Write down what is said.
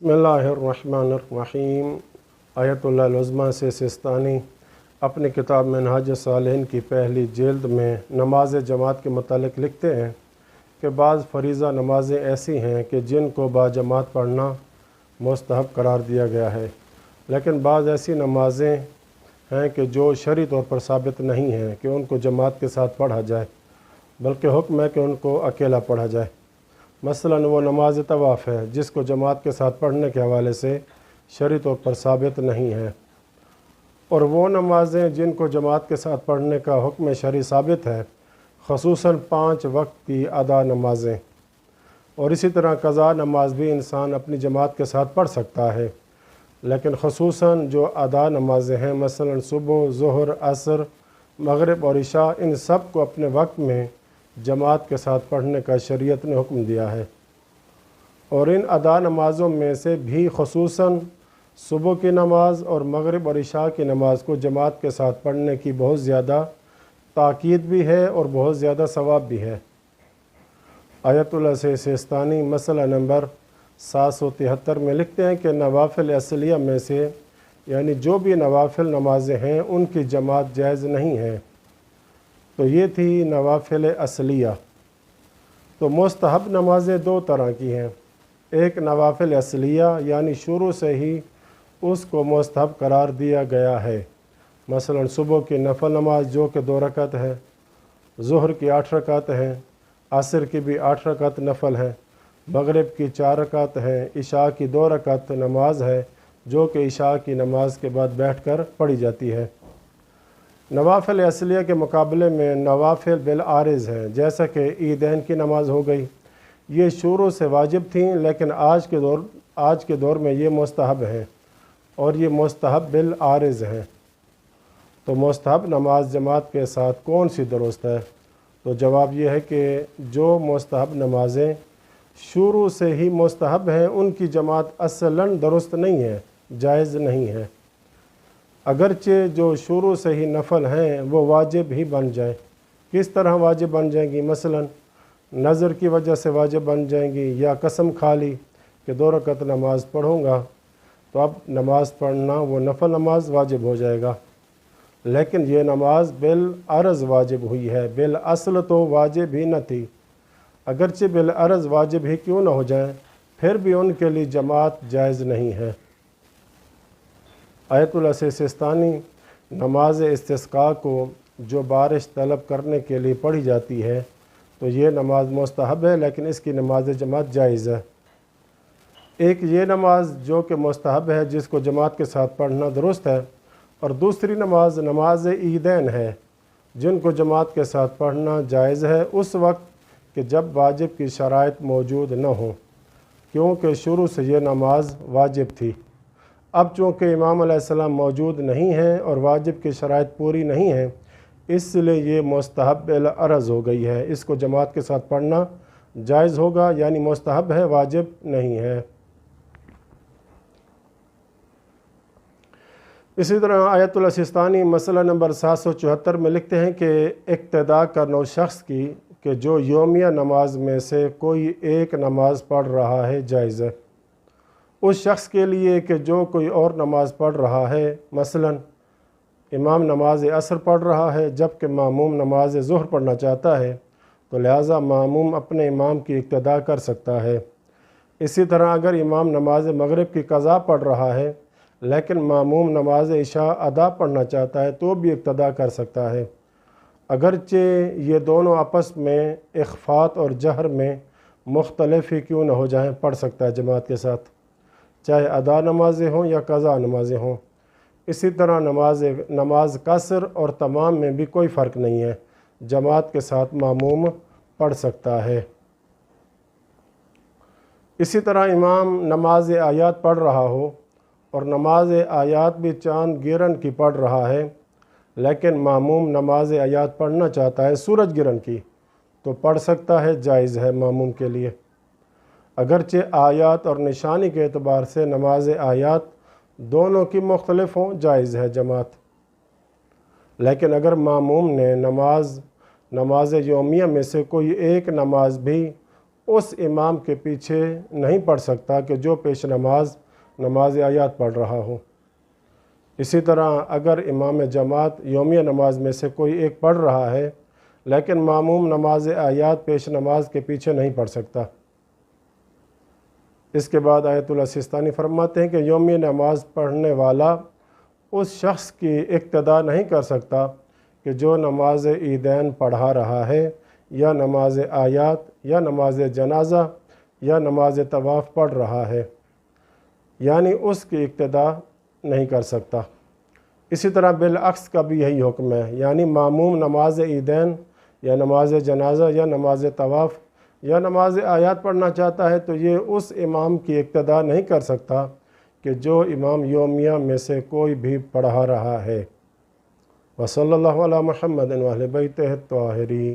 बिस्मिल्लाहिर्रहमानिर्रहीम। आयतुल्लाह उज़्मा से सिस्तानी अपनी किताब मिनहाज सालिहीन की पहली जिल्द में नमाज जमात के मुतालिक लिखते हैं कि बाज़ फ़रीज़ा नमाज़ें ऐसी हैं कि जिनको बाजमात पढ़ना मुस्तहब करार दिया गया है, लेकिन बाज़ ऐसी नमाज़ें हैं कि जो शरई तौर पर साबित नहीं हैं कि उनको जमात के साथ पढ़ा जाए, बल्कि हुक्म है कि उनको अकेला पढ़ा जाए। मसलन वो नमाज तवाफ़ है जिसको जमात के साथ पढ़ने के हवाले से शरई तौर पर साबित नहीं है, और वो नमाज़ें जिनको जमात के साथ पढ़ने का हुक्म शरई साबित है, ख़ुसूसन 5 वक्त की अदा नमाज़ें। और इसी तरह क़ज़ा नमाज भी इंसान अपनी जमात के साथ पढ़ सकता है, लेकिन ख़ुसूसन जो अदा नमाज़ें हैं मसलन सुबह, ज़ुहर, असर, मग़रिब और इशा, इन सब को अपने वक्त में जमात के साथ पढ़ने का शरीयत ने हुक्म दिया है। और इन अदा नमाज़ों में से भी ख़ुसूसन सुबह की नमाज और मग़रिब और इशा की नमाज़ को जमात के साथ पढ़ने की बहुत ज़्यादा ताकीद भी है और बहुत ज़्यादा सवाब भी है। आयतुल्लाह से सिस्तानी मसला नंबर 773 में लिखते हैं कि नवाफिल असलिया में से यानी जो भी नवाफिल नमाज़ें हैं उनकी जमात जायज़ नहीं है। तो ये थी नवाफिल असलिया। तो मुस्तहब नमाज़ें 2 तरह की हैं। एक नवाफिल असलिया यानी शुरू से ही उसको मुस्तहब करार दिया गया है, मसलन सुबह की नफल नमाज जो कि 2 रकात है, ज़ुहर की 8 रकात हैं, असर की भी 8 रकात नफल हैं, मग़रिब की 4 रकात हैं, इशा की 2 रकात नमाज है जो कि इशा की नमाज के बाद बैठकर पढ़ी जाती है। नवाफिल असलिया के मुकाबले में नवाफिल बिल आरिज़ हैं, जैसा कि ईदैन की नमाज हो गई। ये शुरू से वाजिब थी, लेकिन आज के दौर में ये मुस्तहब हैं और ये मुस्तहब बिल आरिज़ हैं। तो मुस्तहब नमाज जमात के साथ कौन सी दुरुस्त है? तो जवाब ये है कि जो मुस्तहब नमाज़ें शुरू से ही मुस्तहब हैं उनकी जमात असलन दुरुस्त नहीं है, जायज़ नहीं है। अगरचे जो शुरू से ही नफल हैं वो वाजिब ही बन जाएं। किस तरह वाजिब बन जाएंगी? मसलन नज़र की वजह से वाजिब बन जाएंगी, या कसम खा ली कि 2 रकात नमाज पढ़ूँगा, तो अब नमाज पढ़ना वो नफल नमाज वाजिब हो जाएगा। लेकिन ये नमाज बिल अर्ज़ वाजिब हुई है, बिल असल तो वाजिब ही न थी। अगरचे बिल अर्ज़ वाजिब ही क्यों न हो जाए, फिर भी उनके लिए जमात जायज़ नहीं है। आयतुल्लाह से सिस्तानी नमाज इस्तिस्का को जो बारिश तलब करने के लिए पढ़ी जाती है, तो ये नमाज मुस्तहब है, लेकिन इसकी नमाज जमात जायज़ है। एक ये नमाज जो कि मुस्तहब है जिसको जमात के साथ पढ़ना दुरुस्त है, और दूसरी नमाज ईदैन है जिनको जमात के साथ पढ़ना जायज़ है उस वक्त कि जब वाजिब की शराइत मौजूद न हो, क्योंकि शुरू से ये नमाज वाजिब थी। अब चूँकि इमाम अलैहिस्सलाम मौजूद नहीं हैं और वाजिब की शराइत पूरी नहीं है, इसलिए ये मुस्तहब बिल अर्ज़ हो गई है। इसको जमात के साथ पढ़ना जायज़ होगा, यानी मुस्तहब है, वाजिब नहीं है। इसी तरह आयतुल्लाह सिस्तानी मसला नंबर 774 में लिखते हैं कि इक्तदा करना उस शख्स की कि जो यौमिया नमाज में से कोई एक नमाज पढ़ रहा है जायज़ है। उस शख्स के लिए कि जो कोई और नमाज पढ़ रहा है, मसलन इमाम नमाज असर पढ़ रहा है जबकि मामूम नमाज ज़ुहर पढ़ना चाहता है, तो लिहाजा मामूम अपने इमाम की इक्तदा कर सकता है। इसी तरह अगर इमाम नमाज मग़रिब की क़ज़ा पढ़ रहा है लेकिन मामूम नमाज इशा अदा पढ़ना चाहता है तो भी इक्तदा कर सकता है। अगरचे ये दोनों आपस में इख़्फ़ात और जहर में मुख्तलिफ ही क्यों न हो जाएं, पढ़ सकता है जमात के साथ, चाहे अदा नमाज़ें हों या क़ज़ा नमाज़ें हों। इसी तरह नमाज कसर और तमाम में भी कोई फ़र्क नहीं है, जमात के साथ मामूम पढ़ सकता है। इसी तरह इमाम नमाज आयात पढ़ रहा हो और नमाज आयात भी चाँद गिरन की पढ़ रहा है, लेकिन मामूम नमाज आयात पढ़ना चाहता है सूरज गिरन की, तो पढ़ सकता है, जायज़ है मामूम के लिए। अगरचे आयात और निशानी के एतबार से नमाज आयात दोनों की मुख्तलिफ हों, जायज़ है जमात। लेकिन अगर मामूम ने नमाज यौमिया में से कोई एक नमाज भी اس امام کے پیچھے نہیں پڑھ سکتا کہ جو پیش نماز نماز آیات پڑھ رہا ہو۔ اسی طرح اگر امام جماعت یومیہ نماز میں سے کوئی ایک پڑھ رہا ہے لیکن ماموم نماز آیات پیش نماز کے پیچھے نہیں پڑھ سکتا۔ اس کے بعد آیت اللہ سستانی فرماتے ہیں کہ یومیہ نماز پڑھنے والا اس شخص کی اقتداء نہیں کر سکتا کہ جو نماز عیدین پڑھا رہا ہے یا نماز آیات یا نماز جنازہ یا نماز طواف پڑھ رہا ہے، یعنی اس کی اقتداء نہیں کر سکتا۔ اسی طرح بالعکس کا بھی یہی حکم ہے، یعنی ماموم نماز عیدین یا نماز جنازہ یا نماز طواف یا نماز آیات پڑھنا چاہتا ہے تو یہ اس امام کی اقتداء نہیں کر سکتا کہ جو امام یومیہ میں سے کوئی بھی پڑھا رہا ہے۔ وصلی اللہ علی محمد و اہل بیتہ الطاہرین۔